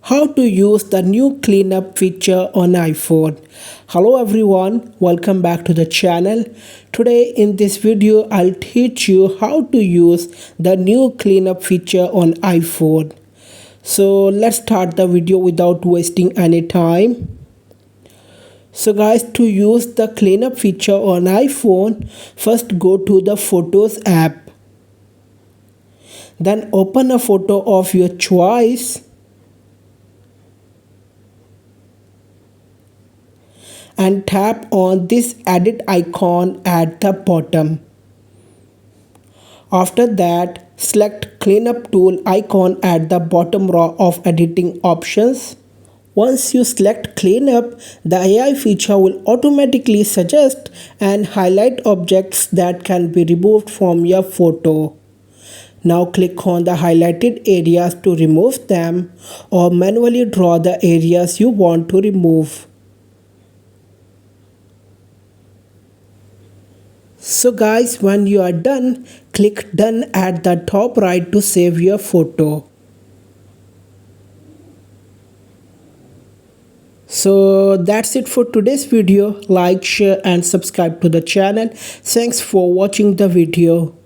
How to use the new cleanup feature on iPhone. Hello everyone, welcome back to the channel. Today in this video I'll teach you how to use the new cleanup feature on iPhone. So let's start the video without wasting any time. So guys, to use the cleanup feature on iPhone, first go to the Photos app. Then open a photo of your choice. And tap on this edit icon at the bottom. After that, select cleanup tool icon at the bottom row of editing options. Once you select cleanup, the AI feature will automatically suggest and highlight objects that can be removed from your photo. Now click on the highlighted areas to remove them or manually draw the areas you want to remove. So guys, when you are done, click done at the top right to save your photo. So that's it for today's video. Like, share and subscribe to the channel. Thanks for watching the video.